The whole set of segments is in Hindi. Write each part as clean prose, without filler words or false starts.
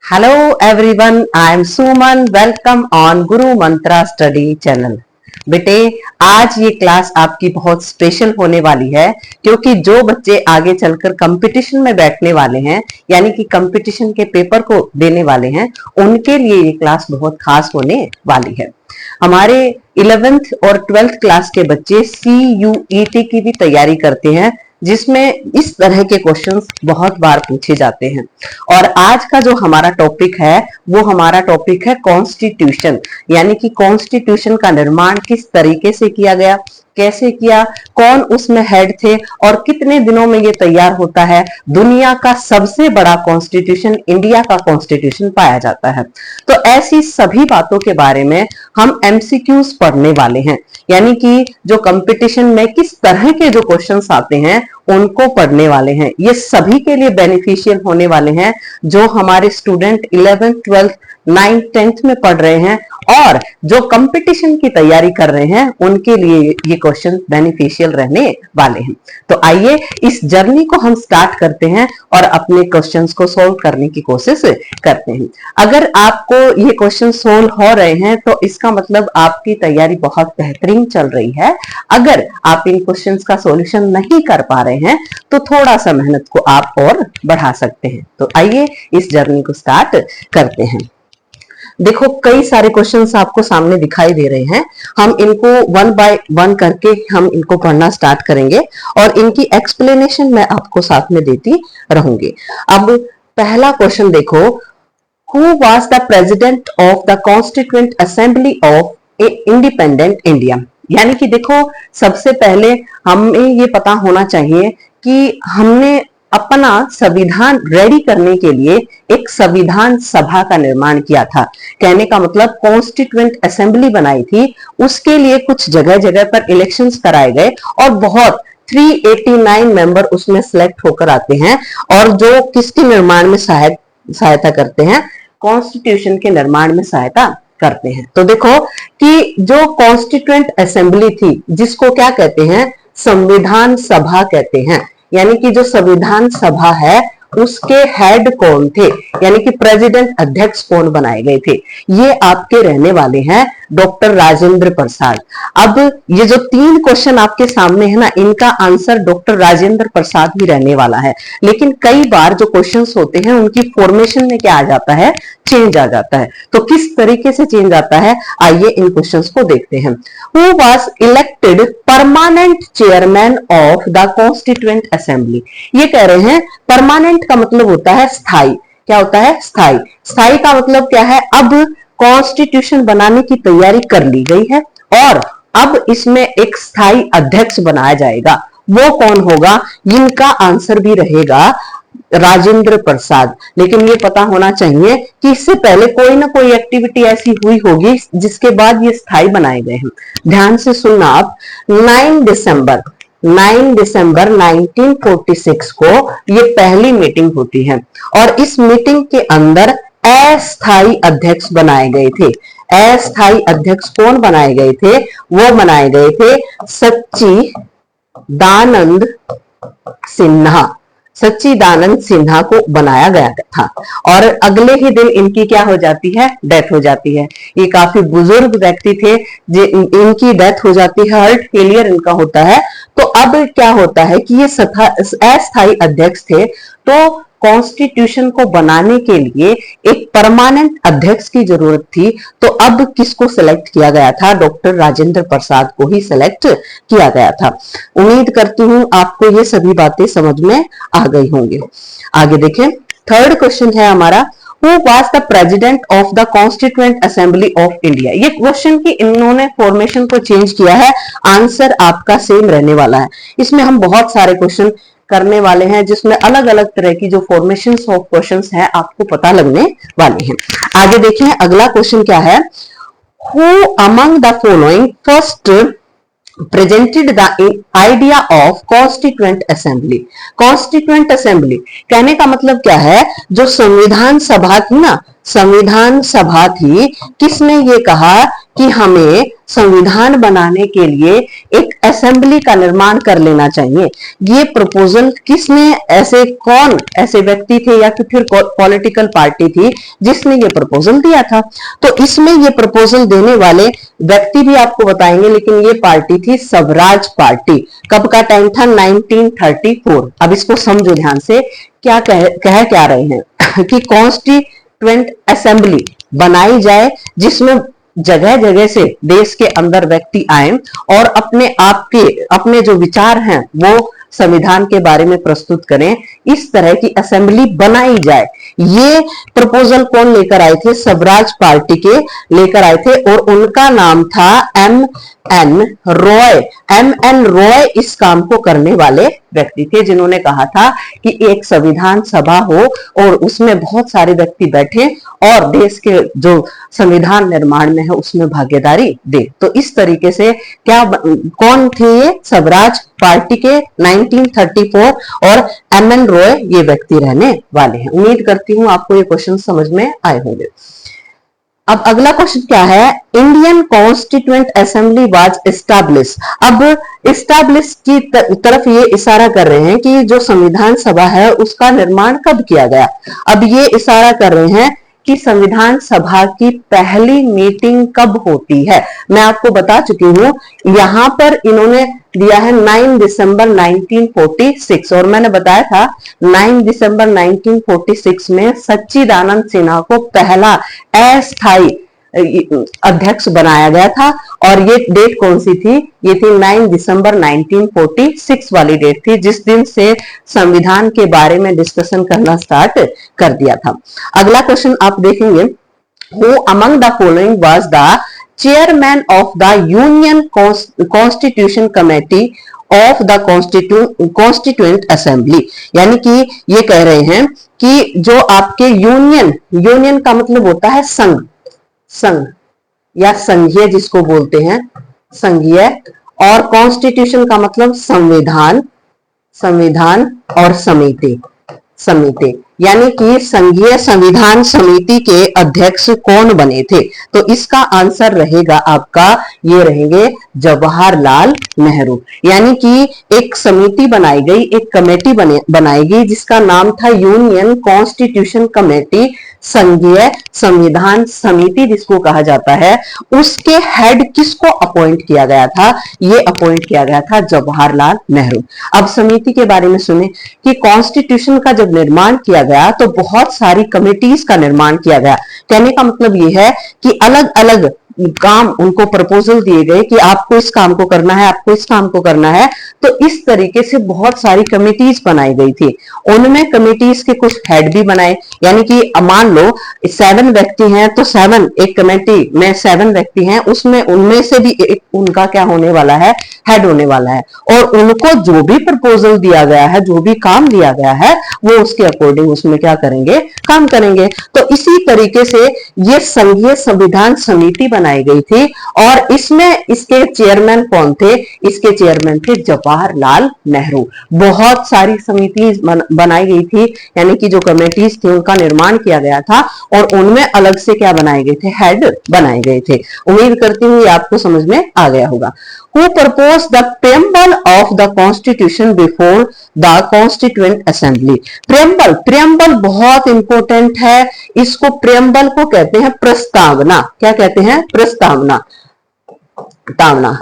Hello everyone, I am Suman. Welcome on Guru Mantra study channel. बेटे, आज ये क्लास आपकी बहुत स्पेशल होने वाली है क्योंकि जो बच्चे आगे चलकर कंपटीशन में बैठने वाले हैं, यानी कि कंपटीशन के पेपर को देने वाले हैं, उनके लिए ये क्लास बहुत खास होने वाली है। हमारे 11th और 12th क्लास के बच्चे CUET की भी तैयारी करते हैं, जिसमें इस तरह के क्वेश्चंस बहुत बार पूछे जाते हैं। और आज का जो हमारा टॉपिक है वो हमारा टॉपिक है कॉन्स्टिट्यूशन, यानी कि कॉन्स्टिट्यूशन का निर्माण किस तरीके से किया गया, कैसे किया, कौन उसमें हेड थे और कितने दिनों में ये तैयार होता है। दुनिया का सबसे बड़ा कॉन्स्टिट्यूशन, इंडिया का कॉन्स्टिट्यूशन पाया जाता है। तो ऐसी सभी बातों के बारे में हम MCQs पढ़ने वाले हैं, यानी कि जो कंपटीशन में किस तरह के जो क्वेश्चंस आते हैं उनको पढ़ने वाले हैं। ये सभी के लिए बेनिफिशियल होने वाले हैं जो हमारे student 11th 12th 9th 10th में पढ़ रहे हैं और जो कंपटीशन की तैयारी कर रहे हैं उनके लिए ये क्वेश्चन बेनिफिशियल रहने वाले हैं। तो आइए इस जर्नी को हम स्टार्ट करते हैं और अपने क्वेश्चंस को सोल्व करने की कोशिश करते हैं। अगर आपको ये क्वेश्चन सोल्व हो रहे हैं तो इसका मतलब आपकी तैयारी बहुत बेहतरीन चल रही है। अगर आप इन क्वेश्चंस का सॉल्यूशन नहीं कर पा रहे हैं तो थोड़ा सा मेहनत को आप और बढ़ा सकते हैं। तो आइए इस जर्नी को स्टार्ट करते हैं। देखो, कई सारे क्वेश्चंस आपको सामने दिखाई दे रहे हैं। हम इनको वन बाय वन करके हम इनको पढ़ना स्टार्ट करेंगे और इनकी एक्सप्लेनेशन मैं आपको साथ में देती रहूंगी। अब पहला क्वेश्चन देखो, who was the president of the constituent assembly of independent India. यानी कि देखो, सबसे पहले हमें ये पता होना चाहिए कि हमने अपना संविधान रेडी करने के लिए एक संविधान सभा का निर्माण किया था। कहने का मतलब कॉन्स्टिट्यूएंट असेंबली बनाई थी, उसके लिए कुछ जगह जगह पर इलेक्शंस कराए गए और बहुत 389 मेंबर उसमें सिलेक्ट होकर आते हैं और जो किसके निर्माण में सहायता करते हैं, कॉन्स्टिट्यूशन के निर्माण में सहायता करते हैं। तो देखो कि जो कॉन्स्टिट्यूएंट असेंबली थी, जिसको क्या कहते हैं, संविधान सभा कहते हैं। यानी कि जो संविधान सभा है उसके हेड कौन थे, यानी कि प्रेसिडेंट, अध्यक्ष कौन बनाए गए थे, ये आपके रहने वाले हैं डॉक्टर राजेंद्र प्रसाद। अब ये जो 3 क्वेश्चन आपके सामने है ना, इनका आंसर डॉक्टर राजेंद्र प्रसाद भी रहने वाला है। लेकिन कई बार जो क्वेश्चंस होते हैं उनकी फॉर्मेशन में क्या आ जाता है, चेंज आ जाता है। तो किस तरीके से चेंज आता है, आइए इन क्वेश्चंस को देखते हैं। Who was elected permanent chairman of the constituent assembly. ये कह रहे हैं परमानेंट का मतलब होता है स्थायी। क्या होता है, स्थायी। स्थायी का मतलब क्या है, अब कॉन्स्टिट्यूशन बनाने की तैयारी कर ली गई है और अब इसमें एक स्थायी अध्यक्ष बनाया जाएगा। वो कौन होगा, इनका आंसर भी रहेगा राजेंद्र प्रसाद। लेकिन ये पता होना चाहिए कि इससे पहले कोई ना कोई एक्टिविटी ऐसी हुई होगी जिसके बाद ये स्थायी बनाए गए हैं। ध्यान से सुनना आप। 9 दिसंबर 1946 को ये पहली मीटिंग होती है और इस मीटिंग के अंदर अस्थायी अध्यक्ष बनाए गए थे। अस्थायी अध्यक्ष कौन बनाए गए थे, वो बनाए गए थे सच्चिदानंद सिन्हा। सच्चिदानंद सिन्हा को बनाया गया था और अगले ही दिन इनकी क्या हो जाती है, डेथ हो जाती है। ये काफी बुजुर्ग व्यक्ति थे, इनकी डेथ हो जाती है, हार्ट फेलियर इनका होता है। तो अब क्या होता है कि ये अस्थायी अध्यक्ष थे, तो कॉन्स्टिट्यूशन को बनाने के लिए एक परमानेंट अध्यक्ष की जरूरत थी। तो अब किसको सिलेक्ट किया गया था, डॉक्टर राजेंद्र प्रसाद को ही सिलेक्ट किया गया था। उम्मीद करती हूं आपको ये सभी बातें समझ में आ गई होंगी। आगे देखें, थर्ड क्वेश्चन है हमारा, Who was the president of the Constituent Assembly of India। ये क्वेश्चन की इन्होंने फॉर्मेशन को चेंज किया है, आंसर आपका सेम रहने वाला है। इसमें हम बहुत सारे क्वेश्चन करने वाले हैं जिसमें अलग अलग तरह की जो फॉर्मेशंस ऑफ क्वेश्चंस हैं आपको पता लगने वाले हैं। आगे देखिए, अगला क्वेश्चन क्या है, Who among the following first presented the idea of constituent assembly। constituent assembly कहने का मतलब क्या है, जो संविधान सभा थी ना, संविधान सभा थी, किसने ये कहा कि हमें संविधान बनाने के लिए एक असेंबली का निर्माण कर लेना चाहिए। ये प्रपोजल किसने, ऐसे कौन ऐसे व्यक्ति थे या फिर पॉलिटिकल पार्टी थी जिसने ये प्रपोजल दिया था? तो इसमें ये प्रपोजल देने वाले व्यक्ति भी आपको बताएंगे, लेकिन ये पार्टी थी स्वराज पार्टी। कब का टाइम था? 1934। अब इसको समझो ध्यान से, क्या कह क्या रहे हैं कि कॉन्स्टिट्यूएंट असेंबली बनाई जाए जिसमें जगह जगह से देश के अंदर व्यक्ति आए और अपने जो विचार हैं वो संविधान के बारे में प्रस्तुत करें। इस तरह की असेंबली बनाई जाए। ये प्रपोजल कौन लेकर आए थे? स्वराज पार्टी के लेकर आए थे और उनका नाम था M.N. रॉय। M.N. रॉय इस काम को करने वाले व्यक्ति थे जिन्होंने कहा था कि एक संविधान सभा हो और उसमें बहुत सारे व्यक्ति बैठे और देश के जो संविधान निर्माण में है उसमें भागीदारी दे। तो इस तरीके से कौन थे ये? स्वराज पार्टी के 1934 और M.N. रॉय ये व्यक्ति रहने वाले हैं। उम्मीद करती हूं आपको ये क्वेश्चन समझ में आए होंगे। अब अगला क्वेश्चन क्या है? Indian constituent assembly was establish. अब एस्टैब्लिश की तरफ ये इशारा कर रहे हैं कि जो संविधान सभा है उसका निर्माण कब किया गया। अब ये इशारा कर रहे हैं कि संविधान सभा की पहली मीटिंग कब होती है। मैं आपको बता चुकी हूं, यहां पर इन्होंने दिया है 9 दिसंबर 1946 और मैंने बताया था 9 दिसंबर 1946 में सच्चिदानंद सिन्हा को पहला अस्थायी अध्यक्ष बनाया गया था। और ये डेट कौन सी थी? ये थी 9 दिसंबर 1946 वाली डेट थी, जिस दिन से संविधान के बारे में डिस्कशन करना स्टार्ट कर दिया था। अगला क्वेश्चन आप देखेंगे, who among the following was the chairman of the union constitution committee of the constituent assembly. यानी कि ये कह रहे हैं कि जो आपके यूनियन का मतलब होता है संघ या संघीय जिसको बोलते हैं, संघीय, और कॉन्स्टिट्यूशन का मतलब संविधान और समिति। यानी कि संघीय संविधान समिति के अध्यक्ष कौन बने थे? तो इसका आंसर रहेगा आपका, ये रहेंगे जवाहरलाल नेहरू। यानी कि एक समिति बनाई गई, एक कमेटी बनाई गई जिसका नाम था यूनियन कॉन्स्टिट्यूशन कमेटी, संघीय संविधान समिति जिसको कहा जाता है। उसके हेड किसको अपॉइंट किया गया था? ये अपॉइंट किया गया था जवाहरलाल नेहरू। अब समिति के बारे में सुने कि कॉन्स्टिट्यूशन का जब निर्माण किया गया तो बहुत सारी कमिटीज का निर्माण किया गया। कहने का मतलब ये है कि अलग अलग काम उनको प्रपोजल दिए गए कि आपको इस काम को करना है, आपको इस काम को करना है। तो इस तरीके से बहुत सारी कमिटीज बनाई गई थी। उनमें कमिटीज के कुछ हेड भी बनाए। यानी कि मान लो 7 व्यक्ति हैं तो 7 एक कमेटी में 7 व्यक्ति हैं, उसमें उनमें से भी एक उनका क्या होने वाला है? हेड होने वाला है। और उनको जो भी प्रपोजल दिया गया है, जो भी काम दिया गया है, वो उसके अकॉर्डिंग उसमें क्या करेंगे? काम करेंगे। तो इसी तरीके से ये संघीय संविधान समिति बनाई गई थी और इसमें इसके चेयरमैन कौन थे? इसके चेयरमैन थे जवाहरलाल नेहरू। बहुत सारी समिति बनाई गई थी, यानी कि जो कमेटीज थी उनका निर्माण किया गया था और उनमें अलग से क्या बनाए गए थे? हेड बनाए गए थे। उम्मीद करती हूँ ये आपको समझ में आ गया होगा। Who proposed the preamble of the Constitution before the Constituent Assembly? preamble बहुत इंपॉर्टेंट है। इसको preamble को कहते हैं प्रस्तावना। क्या कहते हैं? प्रस्तावना।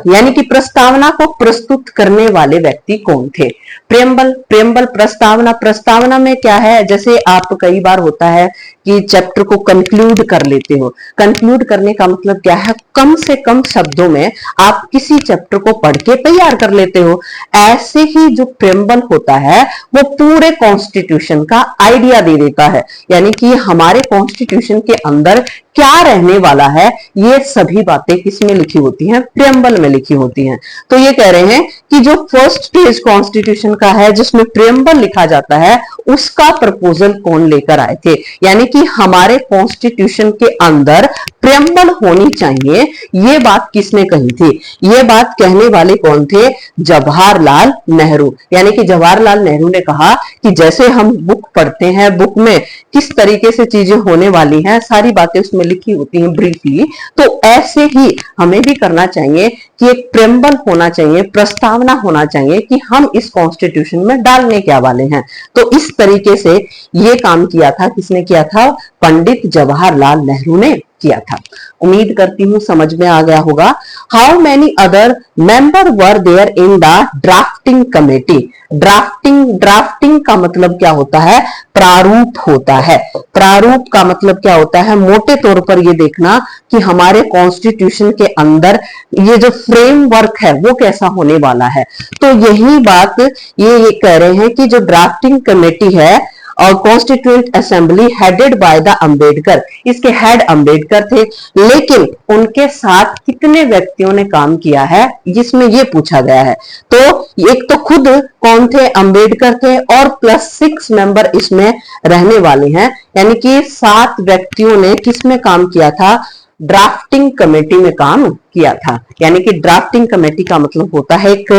यानी कि प्रस्तावना को प्रस्तुत करने वाले व्यक्ति कौन थे? प्रेम्बल प्रस्तावना में क्या है? जैसे आप कई बार होता है कि चैप्टर को कंक्लूड कर लेते हो। कंक्लूड करने का मतलब क्या है? कम से कम शब्दों में आप किसी चैप्टर को पढ़ के तैयार कर लेते हो। ऐसे ही जो प्रेम्बल होता है वो पूरे कॉन्स्टिट्यूशन का आइडिया दे देता है। यानी कि हमारे कॉन्स्टिट्यूशन के अंदर क्या रहने वाला है, ये सभी बातें किसमें लिखी होती हैं? प्रेम्बल में लिखी होती हैं। तो ये कह रहे हैं कि जो फर्स्ट पेज कॉन्स्टिट्यूशन का है जिसमें प्रेम्बल लिखा जाता है, उसका प्रपोजल कौन लेकर आए थे? यानी कि हमारे कॉन्स्टिट्यूशन के अंदर प्रेम्बल होनी चाहिए, ये बात किसने कही थी? ये बात कहने वाले कौन थे? जवाहरलाल नेहरू। यानी कि जवाहरलाल नेहरू ने कहा कि जैसे हम बुक पढ़ते हैं, बुक में किस तरीके से चीजें होने वाली हैं, सारी बातें उसमें लिखी होती हैं ब्रीफली, तो ऐसे ही हमें भी करना चाहिए कि एक प्रेम्बल होना चाहिए, प्रस्तावना होना चाहिए कि हम इस कॉन्स्टिट्यूशन में डालने क्या वाले हैं। तो इस तरीके से ये काम किया था, किसने किया था? पंडित जवाहरलाल नेहरू ने किया था। उम्मीद करती हूं समझ में आ गया होगा। How many other member were there in the drafting committee? Drafting का मतलब क्या होता है? प्रारूप होता है। प्रारूप का मतलब क्या होता है? मोटे तौर पर ये देखना कि हमारे कॉन्स्टिट्यूशन के अंदर ये जो फ्रेमवर्क है वो कैसा होने वाला है। तो यही बात ये कह रहे हैं कि जो ड्राफ्टिंग कमेटी है और constituent assembly headed by the Ambedkar, इसके हेड अंबेडकर थे, लेकिन उनके साथ कितने व्यक्तियों ने काम किया है जिसमें ये पूछा गया है। तो एक तो खुद कौन थे? अंबेडकर थे, और प्लस 6 मेंबर इसमें रहने वाले हैं, यानी कि 7 व्यक्तियों ने किसमें काम किया था? ड्राफ्टिंग कमेटी में काम किया था। यानी कि ड्राफ्टिंग कमेटी का मतलब होता है एक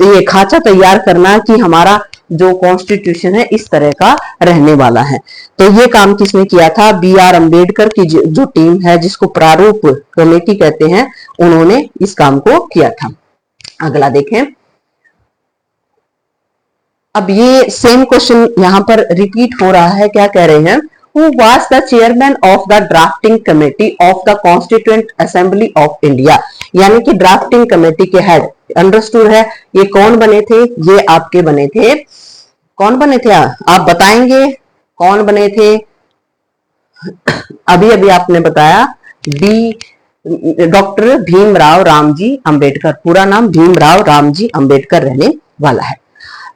ये खाचा तैयार करना कि हमारा जो कॉन्स्टिट्यूशन है इस तरह का रहने वाला है। तो ये काम किसने किया था? बी आर अम्बेडकर की जो टीम है, जिसको प्रारूप कमेटी कहते हैं, उन्होंने इस काम को किया था। अगला देखें। अब ये सेम क्वेश्चन यहां पर रिपीट हो रहा है। क्या कह रहे हैं? Who was the chairman of the drafting committee of the Constituent Assembly of India? यानी कि ड्राफ्टिंग कमेटी के हेड अंडरस्टूड है। ये कौन बने थे? ये आपके बने थे, कौन बने थे आप बताएंगे? कौन बने थे? अभी अभी आपने बताया डॉक्टर भीमराव रामजी अंबेडकर। पूरा नाम भीमराव रामजी अंबेडकर रहने वाला है।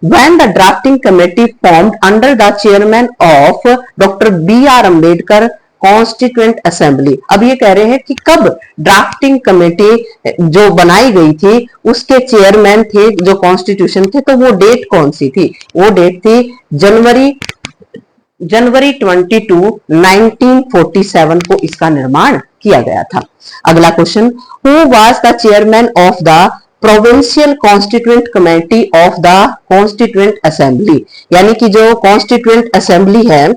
When the drafting committee formed under the chairman of Dr. B.R. Ambedkar Constituent Assembly, अब ये कह रहे हैं कि कब ड्राफ्टिंग कमेटी जो बनाई गई थी उसके चेयरमैन थे जो कॉन्स्टिट्यूशन थे, तो वो डेट कौन सी थी? वो डेट थी जनवरी 22, 1947 को इसका निर्माण किया गया था। अगला question, who was the chairman of the provincial constituent committee of the constituent assembly? यानी कि जो कॉन्स्टिट्यूएंट असेंबली है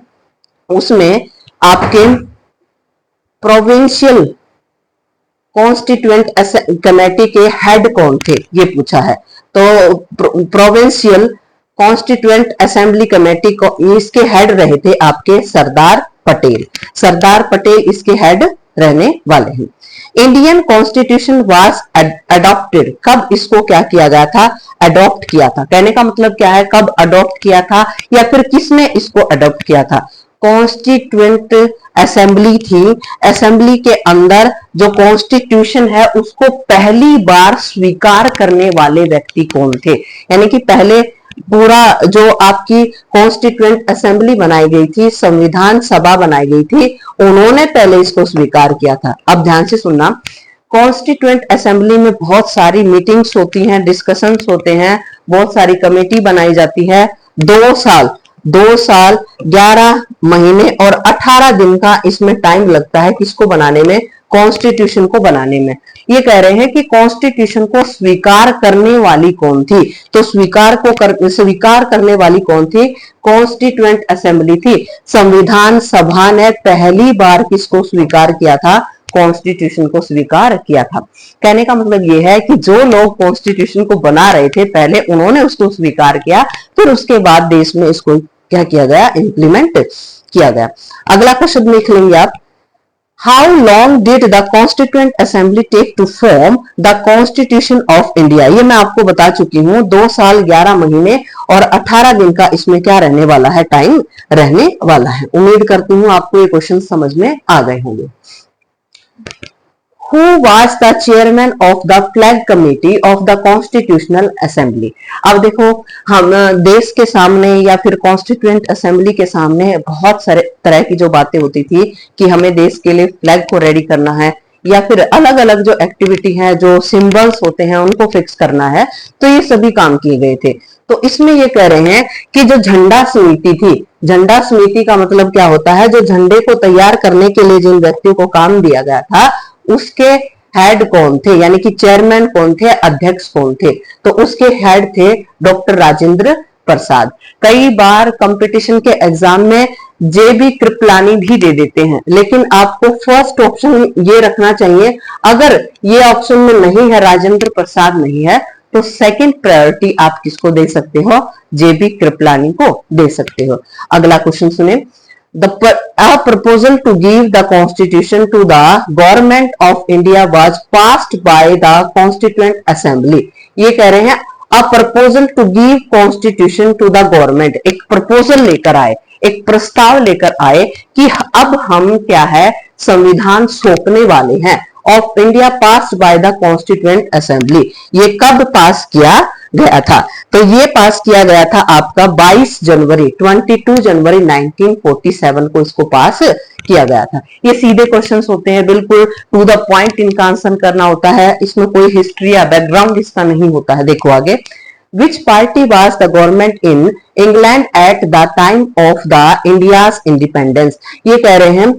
उसमें आपके प्रोविंशियल कॉन्स्टिट्यूएंट कमेटी के हेड कौन थे, ये पूछा है। तो प्रोविंशियल कॉन्स्टिट्यूएंट असेंबली कमेटी को इसके हेड रहे थे आपके सरदार पटेल। सरदार पटेल इसके हेड रहने वाले हैं। इंडियन कॉन्स्टिट्यूशन वाज अडॉप्टेड, कब इसको क्या किया गया था? अडॉप्ट किया था। कहने का मतलब क्या है? कब अडॉप्ट किया था, या फिर किसने इसको अडॉप्ट किया था? कॉन्स्टिट्यूएंट असेंबली थी। असेंबली के अंदर जो कॉन्स्टिट्यूशन है उसको पहली बार स्वीकार करने वाले व्यक्ति कौन थे? यानी कि पहले पूरा जो आपकी कॉन्स्टिट्यूएंट असेंबली बनाई गई थी, संविधान सभा बनाई गई थी, उन्होंने पहले इसको स्वीकार किया था। अब ध्यान से सुनना, कॉन्स्टिट्यूएंट असेंबली में बहुत सारी मीटिंग्स होती हैं, डिस्कशंस होते हैं, बहुत सारी कमेटी बनाई जाती है। 2 साल 11 महीने और 18 दिन का इसमें टाइम लगता है किसको बनाने में? कॉन्स्टिट्यूशन को बनाने में। ये कह रहे हैं कि कॉन्स्टिट्यूशन को स्वीकार करने वाली कौन थी? तो स्वीकार करने वाली कौन थी? कॉन्स्टिट्यूएंट असेंबली थी। संविधान सभा ने पहली बार किसको स्वीकार किया था? कॉन्स्टिट्यूशन को स्वीकार किया था। कहने का मतलब यह है कि जो लोग कॉन्स्टिट्यूशन को बना रहे थे पहले, उन्होंने उसको स्वीकार किया, फिर उसके बाद देश में इसको क्या किया गया? इंप्लीमेंट किया गया। अगला क्वेश्चन देख लेंगे आप। How long did the Constituent Assembly take to form the Constitution of India? ये मैं आपको बता चुकी हूँ। 2 साल 11 महीने और 18 दिन का इसमें क्या रहने वाला है? टाइम रहने वाला है। उम्मीद करती हूँ आपको ये क्वेश्चन समझ में आ गए होंगे। Who was the chairman of the flag committee of the Constitutional Assembly? अब देखो, हम देश के सामने या फिर कॉन्स्टिट्यूएंट असेंबली के सामने बहुत सारे तरह की जो बातें होती थी कि हमें देश के लिए फ्लैग को रेडी करना है, या फिर अलग अलग जो एक्टिविटी है, जो सिंबल्स होते हैं उनको फिक्स करना है, तो ये सभी काम किए गए थे। तो इसमें ये कह रहे हैं कि जो झंडा समिति थी, झंडा समिति का मतलब क्या होता है, जो झंडे को तैयार करने के लिए जिन व्यक्तियों को काम दिया गया था उसके हेड कौन थे, यानी कि चेयरमैन कौन थे, अध्यक्ष कौन थे। तो उसके हेड थे डॉक्टर राजेंद्र प्रसाद। कई बार कंपटीशन के एग्जाम में जेबी कृपलानी भी दे देते हैं, लेकिन आपको फर्स्ट ऑप्शन ये रखना चाहिए। अगर ये ऑप्शन में नहीं है, राजेंद्र प्रसाद नहीं है, तो सेकंड प्रायोरिटी आप किसको दे सकते हो, जेबी कृपलानी को दे सकते हो। अगला क्वेश्चन सुने। A proposal to give the constitution to the government of India was passed by the Constituent Assembly। ये कह रहे हैं a proposal to give constitution to the government, एक प्रपोजल लेकर आए, एक प्रस्ताव लेकर आए कि अब हम क्या है, संविधान सौंपने वाले हैं। Of India pass by the constituent assembly, ये कब पास किया गया था, तो ये पास किया गया था आपका 22 जनवरी 1947 को इसको पास किया गया था। ये सीधे क्वेश्चंस होते हैं, बिल्कुल टू द पॉइंट इनका आंसर करना होता है, इसमें कोई हिस्ट्री या बैकग्राउंड इसका नहीं होता है। देखो आगे, Which party was the government in England at the time of the India's independence? ये कह रहे हैं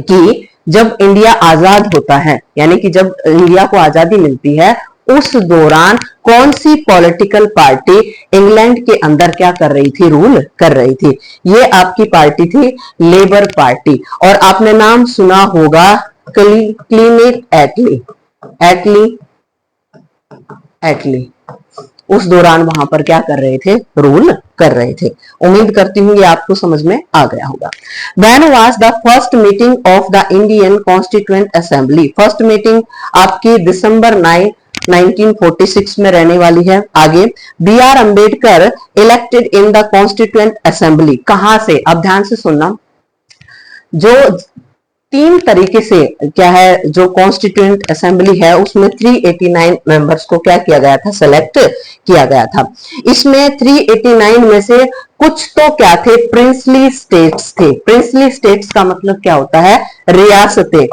कि जब इंडिया आजाद होता है, यानी कि जब इंडिया को आजादी मिलती है, उस दौरान कौन सी पॉलिटिकल पार्टी इंग्लैंड के अंदर क्या कर रही थी, रूल कर रही थी। ये आपकी पार्टी थी लेबर पार्टी। और आपने नाम सुना होगा क्लीमेट एटली, एटली उस दौरान वहां पर क्या कर रहे थे, रूल कर रहे थे। उम्मीद करती हूँ ये आपको समझ में आ गया होगा। When was the first meeting of the Indian Constituent Assembly? First meeting आपकी दिसंबर 9 1946 में रहने वाली है। आगे, B R Ambedkar elected in the constituent assembly, कहां से, अब ध्यान से सुनना। जो 3 तरीके से क्या है, जो कॉन्स्टिट्यूएंट असेंबली है उसमें 389 मेंबर्स को क्या किया गया था, सेलेक्ट किया गया था। इसमें 389 में से कुछ तो क्या थे, प्रिंसली स्टेट्स थे। प्रिंसली स्टेट्स का मतलब क्या होता है, रियासतें।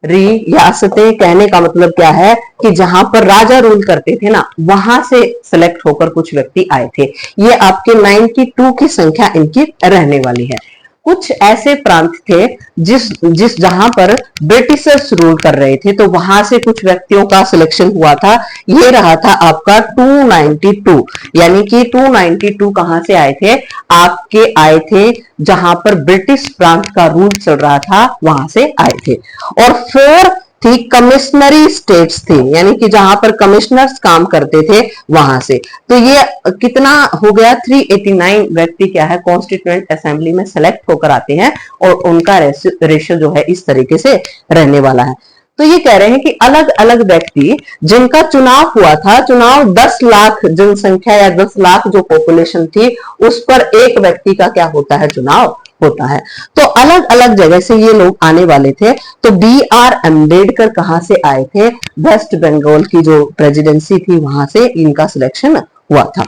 रियासतें कहने का मतलब क्या है कि जहां पर राजा रूल करते थे ना, वहां से सिलेक्ट होकर कुछ व्यक्ति आए थे। ये आपके 92 की संख्या इनकी रहने वाली है। कुछ ऐसे प्रांत थे जिस जहां पर ब्रिटिशर्स रूल कर रहे थे, तो वहां से कुछ व्यक्तियों का सिलेक्शन हुआ था। ये रहा था आपका 292, यानी कि 292 कहां से आए थे, आपके आए थे जहां पर ब्रिटिश प्रांत का रूल चल रहा था, वहां से आए थे। और 4 थी कमिश्नरी स्टेट्स थी, यानी कि जहां पर कमिश्नर्स काम करते थे वहां से। तो ये कितना हो गया, 389 व्यक्ति क्या है, कॉन्स्टिट्यूएंट असेंबली में सेलेक्ट होकर आते हैं और उनका रेशियो जो है इस तरीके से रहने वाला है। तो ये कह रहे हैं कि अलग अलग व्यक्ति जिनका चुनाव हुआ था, चुनाव 10 लाख जनसंख्या या 10 लाख जो पॉपुलेशन थी उस पर एक व्यक्ति का क्या होता है, चुनाव होता है। तो अलग अलग जगह से ये लोग आने वाले थे। तो बी आर अम्बेडकर कहां से आए थे, वेस्ट बंगाल की जो प्रेसिडेंसी थी वहां से इनका सिलेक्शन हुआ था।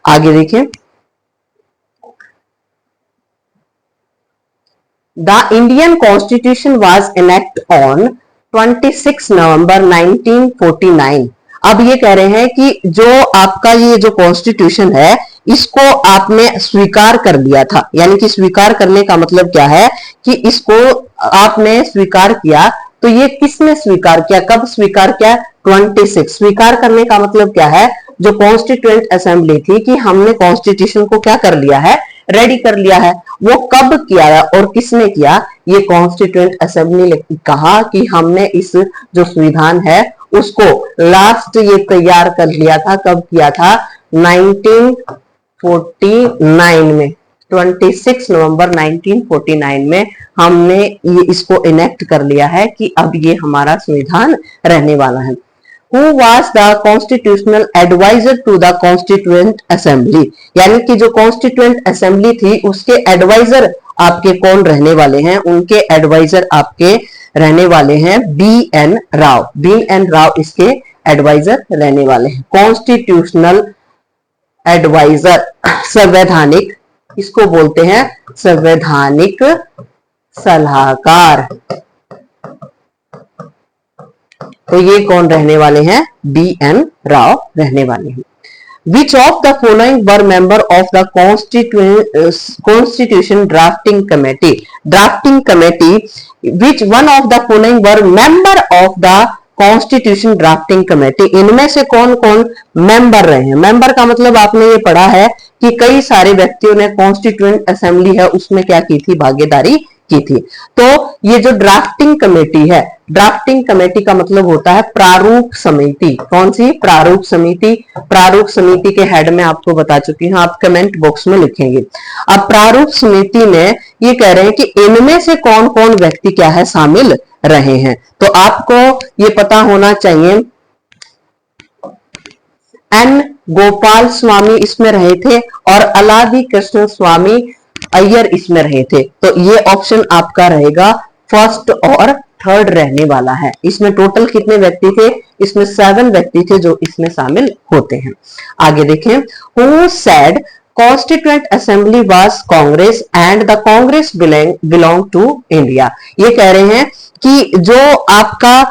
आगे देखें, the Indian constitution was enact on 26 नवंबर 1949। अब ये कह रहे हैं कि जो आपका ये जो कॉन्स्टिट्यूशन है इसको आपने स्वीकार कर लिया था। यानी कि स्वीकार करने का मतलब क्या है कि इसको आपने स्वीकार किया। तो ये किसने स्वीकार किया, कब स्वीकार किया, 26। स्वीकार करने का मतलब क्या है, जो कॉन्स्टिट्यूएंट असेंबली थी कि हमने कॉन्स्टिट्यूशन को क्या कर लिया है, रेडी कर लिया है। वो कब किया और किसने किया, ये कॉन्स्टिट्यूएंट असेंबली ने कहा कि हमने इस जो संविधान है उसको लास्ट ये तैयार कर लिया था। कब किया था, 1949 में, 26 नवंबर 1949 में हमने ये इसको इनेक्ट कर लिया है कि अब ये हमारा संविधान रहने वाला है। Who was the constitutional advisor to the constituent assembly? यानी कि जो constituent assembly थी उसके एडवाइजर आपके कौन रहने वाले हैं, उनके एडवाइजर आपके रहने वाले हैं B N Rao. B N Rao इसके एडवाइजर रहने वाले हैं। कॉन्स्टिट्यूशनल एडवाइजर, संवैधानिक, इसको बोलते हैं संवैधानिक सलाहकार। तो ये कौन रहने वाले हैं, बी एन राव रहने वाले हैं। Which of the following were member of the Constitution Drafting Committee? Drafting Committee. Which one of the following were member of the constitution drafting committee? इनमें से कौन कौन मेंबर रहे हैं? मेंबर का मतलब आपने ये पढ़ा है कि कई सारे व्यक्तियों ने कॉन्स्टिट्यूएंट असेंबली है उसमें क्या की थी, भागीदारी की थी। तो ये जो ड्राफ्टिंग कमेटी है, ड्राफ्टिंग कमेटी का मतलब होता है प्रारूप समिति। कौन सी? प्रारूप समिति। प्रारूप समिति के हेड में आपको बता चुकी हूं, आप कमेंट बॉक्स में लिखेंगे। अब प्रारूप समिति में ये कह रहे हैं कि इनमें से कौन कौन व्यक्ति क्या है, शामिल रहे हैं। तो आपको ये पता होना चाहिए, एन गोपाल स्वामी इसमें रहे थे और अलादी कृष्ण स्वामी अय्यर इसमें रहे थे। तो ये ऑप्शन आपका रहेगा फर्स्ट और थर्ड रहने वाला है। इसमें टोटल कितने व्यक्ति थे? इसमें 7 व्यक्ति थे जो इसमें शामिल होते हैं। आगे देखें, who said Constituent Assembly was Congress and the Congress belong to India। ये कह रहे हैं कि जो आपका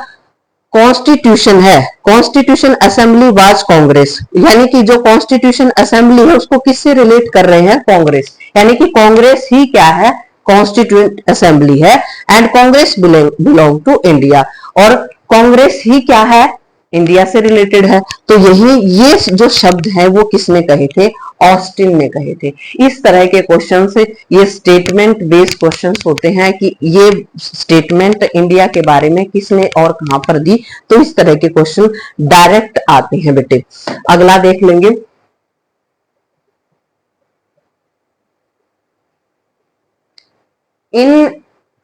कॉन्स्टिट्यूशन है, कॉन्स्टिट्यूशन असेंबली वाज कांग्रेस, यानी कि जो कॉन्स्टिट्यूशन असेंबली है उसको किससे रिलेट कर रहे हैं? कांग्रेस। यानी कि कांग्रेस ही क्या है? कॉन्स्टिट्यूएंट असेंबली है। And Congress belong to India, और कांग्रेस ही क्या है? इंडिया से रिलेटेड है। तो यही ये जो शब्द है वो किसने कहे थे? ऑस्टिन ने कहे थे। इस तरह के क्वेश्चन से ये स्टेटमेंट बेस्ड क्वेश्चंस होते हैं कि ये स्टेटमेंट इंडिया के बारे में किसने और कहां पर दी। तो इस तरह के क्वेश्चन डायरेक्ट आते हैं बेटे। अगला देख लेंगे, इन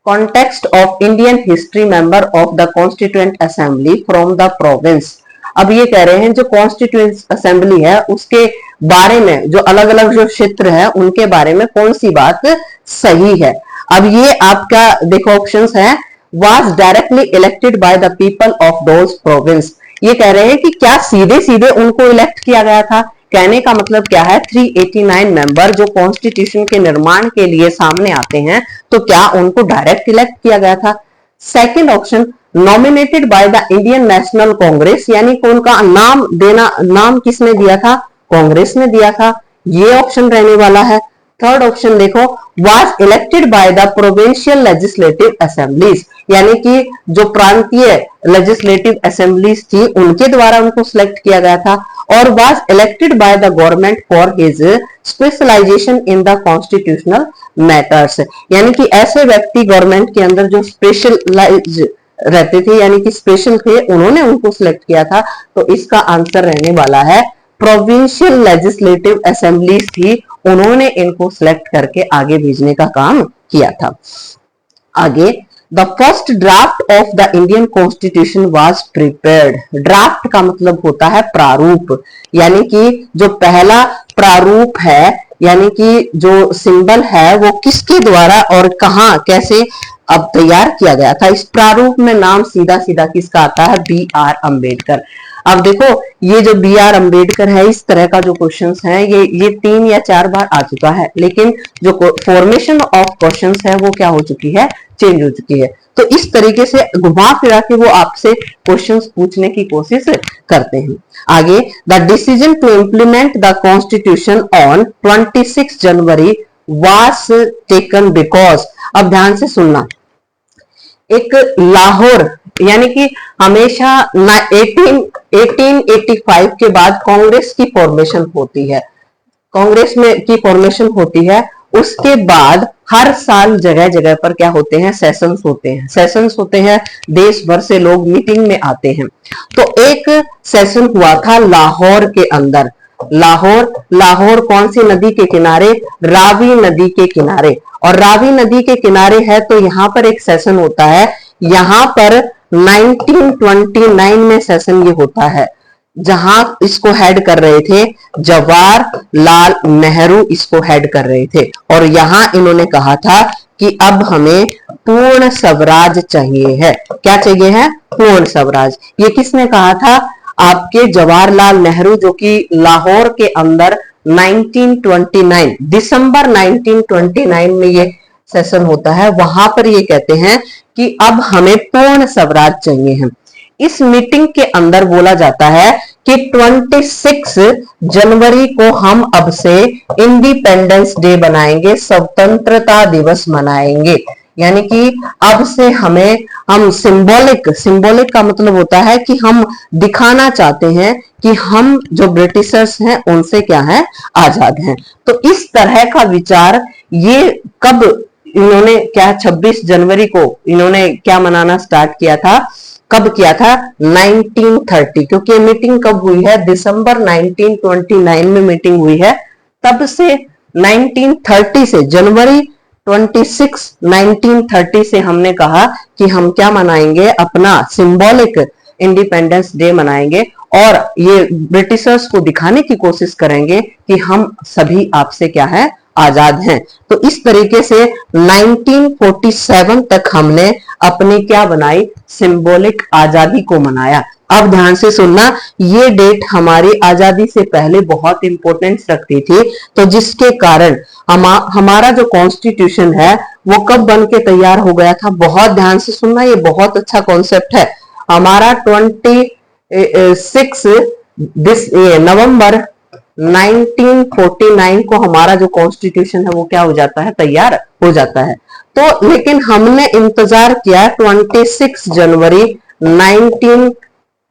context of Indian history member of the Constituent Assembly from the province। अब ये कह रहे हैं जो कॉन्स्टिट्यूएंट असेंबली है उसके बारे में, जो अलग अलग जो क्षेत्र है उनके बारे में कौन सी बात सही है। अब ये आपका देखो ऑप्शंस है, was directly elected by the people of those province। ये कह रहे हैं कि क्या सीधे सीधे उनको इलेक्ट किया गया था? कहने का मतलब क्या है, 389 मेंबर जो कॉन्स्टिट्यूशन के निर्माण के लिए सामने आते हैं, तो क्या उनको डायरेक्ट इलेक्ट किया गया था? Second option, nominated by the Indian national Congress, यानी कि उनका नाम किसने दिया था? कांग्रेस ने दिया था। ये ऑप्शन रहने वाला है। थर्ड ऑप्शन देखो, was elected by the provincial legislative assemblies, यानी कि जो प्रांतीय लेजिस्लेटिव असेंबलीज थी उनके द्वारा उनको सिलेक्ट किया गया था। और was elected by the government for his specialisation in the constitutional matters, यानी कि ऐसे व्यक्ति गवर्नमेंट के अंदर जो स्पेशलाइज रहते थे, यानी कि स्पेशल थे, उन्होंने उनको सिलेक्ट किया था। तो इसका आंसर रहने वाला है प्रोविंशियल लेजिस्लेटिव असेंबलीज थी, उन्होंने इनको सिलेक्ट करके आगे भेजने का काम किया था। आगे, the first draft of the Indian constitution was prepared. Draft का मतलब होता है प्रारूप, यानी कि जो पहला प्रारूप है, यानी कि जो सिंबल है वो किसके द्वारा और कहां कैसे अब तैयार किया गया था। इस प्रारूप में नाम सीधा सीधा किसका आता है? बी.आर. अम्बेडकर। अब देखो ये जो बी.आर. अम्बेडकर है, इस तरह का जो क्वेश्चंस है ये 3 या 4 बार आ चुका है, लेकिन जो फॉर्मेशन ऑफ क्वेश्चंस है वो क्या हो चुकी है? चेंज हो चुकी है। तो इस तरीके से घुमा फिरा के वो आपसे क्वेश्चंस पूछने की कोशिश करते हैं। आगे, the decision to implement the constitution on 26 January was taken because. अब ध्यान से सुनना, एक लाहौर, यानी कि हमेशा 1885 के बाद कांग्रेस की फॉर्मेशन होती है, कांग्रेस में की फॉर्मेशन होती है। उसके बाद हर साल जगह जगह पर क्या होते हैं? सेशंस होते हैं। सेशंस होते हैं, देश भर से लोग मीटिंग में आते हैं। तो एक सेशन हुआ था लाहौर के अंदर। लाहौर कौन सी नदी के किनारे? रावी नदी के किनारे। और रावी नदी के किनारे है तो यहाँ पर एक सेशन होता है। यहाँ पर 1929 में सेशन ये होता है, जहां इसको हेड कर रहे थे जवाहरलाल नेहरू, इसको हेड कर रहे थे। और यहां इन्होंने कहा था कि अब हमें पूर्ण स्वराज चाहिए है। क्या चाहिए है? पूर्ण स्वराज। ये किसने कहा था? आपके जवाहरलाल नेहरू, जो कि लाहौर के अंदर 1929 दिसंबर 1929 में ये सेशन होता है। वहां पर ये कहते हैं कि अब हमें पूर्ण स्वराज चाहिए है। इस मीटिंग के अंदर बोला जाता है कि 26 जनवरी को हम अब से इंडिपेंडेंस डे बनाएंगे, स्वतंत्रता दिवस मनाएंगे। यानी कि अब से हम सिंबॉलिक का मतलब होता है कि हम दिखाना चाहते हैं कि हम जो ब्रिटिशर्स हैं उनसे क्या है, आजाद हैं। तो इस तरह का विचार ये कब इन्होंने क्या 26 जनवरी को इन्होंने क्या मनाना स्टार्ट किया था, कब किया था, 1930। क्योंकि मीटिंग कब हुई है, दिसंबर 1929 में मीटिंग हुई है। तब से 1930 से जनवरी 26 1930 से हमने कहा कि हम क्या मनाएंगे, अपना सिंबॉलिक इंडिपेंडेंस डे मनाएंगे और ये ब्रिटिशर्स को दिखाने की कोशिश करेंगे कि हम सभी आपसे क्या है, आजाद हैं। तो इस तरीके से 1947 तक हमने अपनी क्या बनाई, सिंबॉलिक आजादी को मनाया। अब ध्यान से सुनना, ये डेट हमारी आजादी से पहले बहुत इंपॉर्टेंस रखती थी, तो जिसके कारण हमारा जो कॉन्स्टिट्यूशन है वो कब बन के तैयार हो गया था। बहुत ध्यान से सुनना, ये बहुत अच्छा कॉन्सेप्ट है। हमारा 26 नवंबर 1949 को हमारा जो कॉन्स्टिट्यूशन है वो क्या हो जाता है, तैयार हो जाता है। तो लेकिन हमने इंतजार किया 26 जनवरी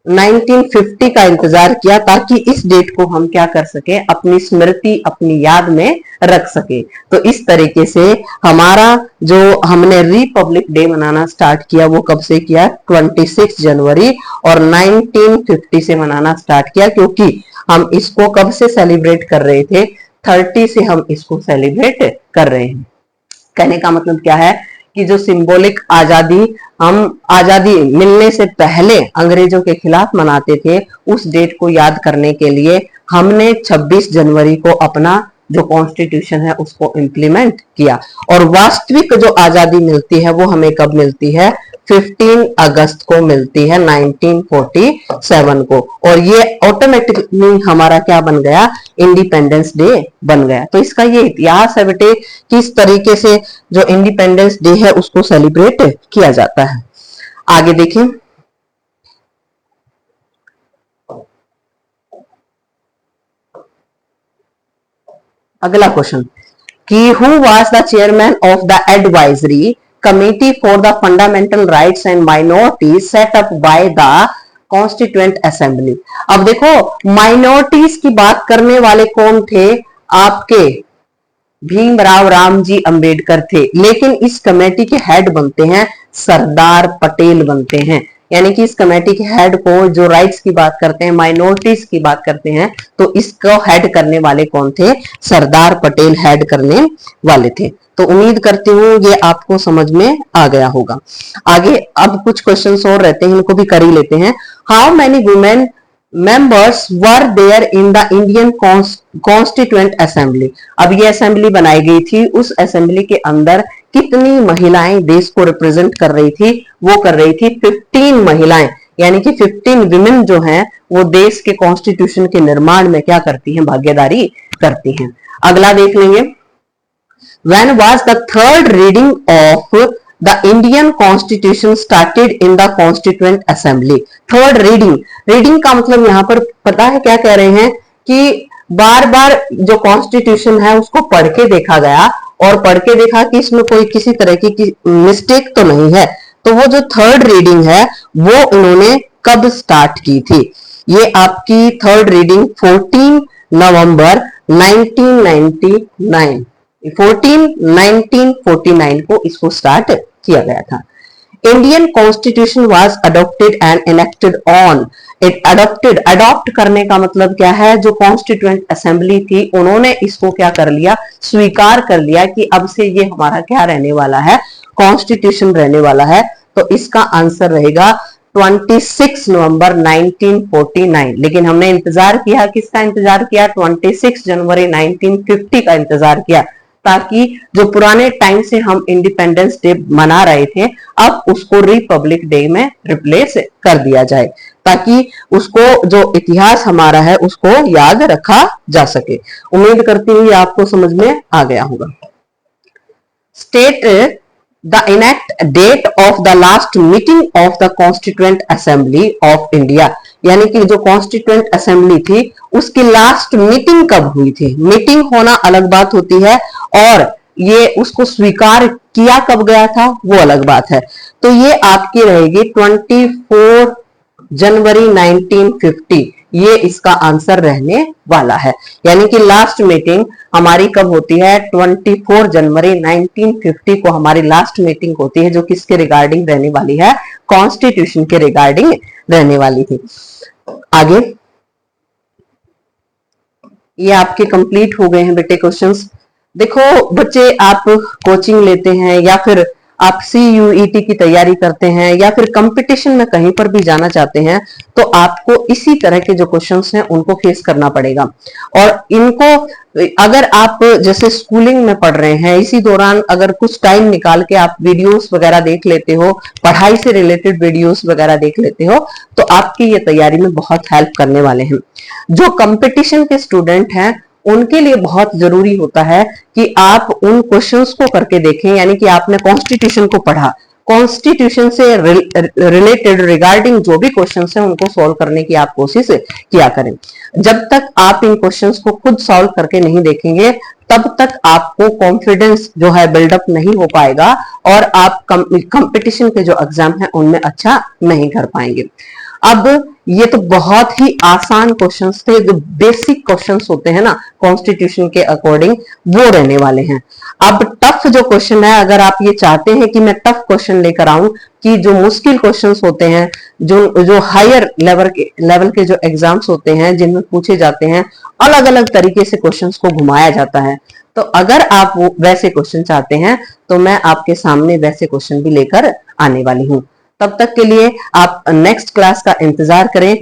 1950 का इंतजार किया, ताकि इस डेट को हम क्या कर सके, अपनी स्मृति, अपनी याद में रख सके। तो इस तरीके से हमारा जो हमने रिपब्लिक डे मनाना स्टार्ट किया वो कब से किया, 26 जनवरी और 1950 से मनाना स्टार्ट किया। क्योंकि हम इसको कब से सेलिब्रेट कर रहे थे, 30 से हम इसको सेलिब्रेट कर रहे हैं। कहने का मतलब क्या है कि जो सिंबॉलिक आजादी हम आजादी मिलने से पहले अंग्रेजों के खिलाफ मनाते थे, उस डेट को याद करने के लिए हमने 26 जनवरी को अपना जो कॉन्स्टिट्यूशन है उसको इंप्लीमेंट किया। और वास्तविक जो आजादी मिलती है वो हमें कब मिलती है, 15 अगस्त को मिलती है 1947 को। और ये ऑटोमेटिकली हमारा क्या बन गया, इंडिपेंडेंस डे बन गया। तो इसका ये इतिहास है बेटे, किस तरीके से जो इंडिपेंडेंस डे है उसको सेलिब्रेट किया जाता है। आगे देखें, अगला क्वेश्चन कि who was the chairman of the advisory committee for the fundamental rights and minorities set up by the constituent assembly. अब देखो, माइनॉरिटीज की बात करने वाले कौन थे, आपके भीमराव रामजी अंबेडकर थे। लेकिन इस कमेटी के हेड बनते हैं सरदार पटेल बनते हैं। यानी कि इस कमेटी के हेड को, जो राइट्स की बात करते हैं, माइनॉरिटीज की बात करते हैं, तो इसको हेड करने वाले कौन थे, सरदार पटेल हेड करने वाले थे। तो उम्मीद करती हूँ ये आपको समझ में आ गया होगा। आगे अब कुछ क्वेश्चंस और रहते हैं, इनको भी कर ही लेते हैं। How many women members were there in the Indian constituent assembly. अब ये असेंबली बनाई गई थी, उस असेंबली के अंदर कितनी महिलाएं देश को रिप्रेजेंट कर रही थी, वो कर रही थी 15 महिलाएं। यानी कि 15 विमेन जो हैं वो देश के कॉन्स्टिट्यूशन के निर्माण में क्या करती हैं, भागीदारी करती हैं। अगला देख लेंगे, when was the third reading of the Indian Constitution started in the Constituent Assembly। Third reading का मतलब यहाँ पर पता है क्या कह रहे हैं कि बार बार जो कॉन्स्टिट्यूशन है उसको पढ़ के देखा गया और पढ़ के देखा कि इसमें कोई किसी तरह की मिस्टेक तो नहीं है। तो वो जो थर्ड रीडिंग है वो उन्होंने कब स्टार्ट की थी, ये आपकी थर्ड रीडिंग 14 नवंबर 1949 को इसको स्टार्ट किया गया था। Indian constitution was adopted and enacted on adopt करने का मतलब क्या है, जो कॉन्स्टिट्यूएंट असेंबली थी उन्होंने इसको क्या कर लिया, स्वीकार कर लिया कि अब से ये हमारा क्या रहने वाला है, कॉन्स्टिट्यूशन रहने वाला है। तो इसका आंसर रहेगा 26 नवंबर 1949। लेकिन हमने इंतजार किया, किसका इंतजार किया, 26 जनवरी 1950 का इंतजार किया, ताकि जो पुराने टाइम से हम इंडिपेंडेंस डे मना रहे थे अब उसको रिपब्लिक डे में रिप्लेस कर दिया जाए, ताकि उसको जो इतिहास हमारा है उसको याद रखा जा सके। उम्मीद करती हूँ ये आपको समझ में आ गया होगा। State the enact date of the last meeting of the Constituent Assembly of India। यानी कि जो कॉन्स्टिट्यूएंट असेंबली थी उसकी लास्ट मीटिंग कब हुई थी। मीटिंग होना अलग बात होती है और ये उसको स्वीकार किया कब गया था वो अलग बात है। तो ये आपकी रहेगी 24 जनवरी 1950, ये इसका आंसर रहने वाला है। यानी कि लास्ट मीटिंग हमारी कब होती है, 24 जनवरी 1950 को हमारी लास्ट मीटिंग होती है, जो किसके रिगार्डिंग रहने वाली है, कॉन्स्टिट्यूशन के रिगार्डिंग रहने वाली थी। आगे ये आपके कंप्लीट हो गए हैं बेटे क्वेश्चंस। देखो बच्चे, आप कोचिंग लेते हैं या फिर आप CUET की तैयारी करते हैं या फिर कंपटीशन में कहीं पर भी जाना चाहते हैं, तो आपको इसी तरह के जो क्वेश्चंस हैं उनको फेस करना पड़ेगा। और इनको अगर आप जैसे स्कूलिंग में पढ़ रहे हैं, इसी दौरान अगर कुछ टाइम निकाल के आप वीडियोस वगैरह देख लेते हो, पढ़ाई से रिलेटेड वीडियोस वगैरह देख लेते हो, तो आपकी ये तैयारी में बहुत हेल्प करने वाले हैं। जो कंपटीशन के स्टूडेंट हैं उनके लिए बहुत जरूरी होता है कि आप उन क्वेश्चंस को करके देखें। यानी कि आपने कॉन्स्टिट्यूशन को पढ़ा, कॉन्स्टिट्यूशन से रिलेटेड रिगार्डिंग जो भी क्वेश्चंस हैं उनको सॉल्व करने की आप कोशिश किया करें। जब तक आप इन क्वेश्चंस को खुद सॉल्व करके नहीं देखेंगे तब तक आपको कॉन्फिडेंस जो है बिल्डअप नहीं हो पाएगा और आप कंपटीशन के जो एग्जाम है उनमें अच्छा नहीं कर पाएंगे। अब ये तो बहुत ही आसान क्वेश्चंस थे, जो बेसिक क्वेश्चंस होते हैं ना कॉन्स्टिट्यूशन के अकॉर्डिंग, वो रहने वाले हैं। अब टफ जो क्वेश्चन है, अगर आप ये चाहते हैं कि मैं टफ क्वेश्चन लेकर आऊं, कि जो मुश्किल क्वेश्चंस होते हैं, जो हायर लेवल के जो एग्जाम्स होते हैं जिनमें पूछे जाते हैं, अलग अलग तरीके से क्वेश्चंस को घुमाया जाता है, तो अगर आप वो वैसे क्वेश्चन चाहते हैं तो मैं आपके सामने वैसे क्वेश्चन भी लेकर आने वाली हूं। तब तक के लिए आप नेक्स्ट क्लास का इंतजार करें,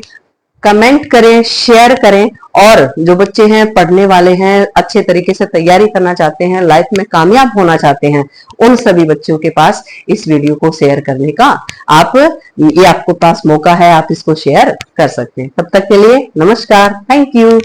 कमेंट करें, शेयर करें, और जो बच्चे हैं पढ़ने वाले हैं, अच्छे तरीके से तैयारी करना चाहते हैं, लाइफ में कामयाब होना चाहते हैं, उन सभी बच्चों के पास इस वीडियो को शेयर करने का ये आपको पास मौका है, आप इसको शेयर कर सकते हैं। तब तक के लिए नमस्कार, थैंक यू।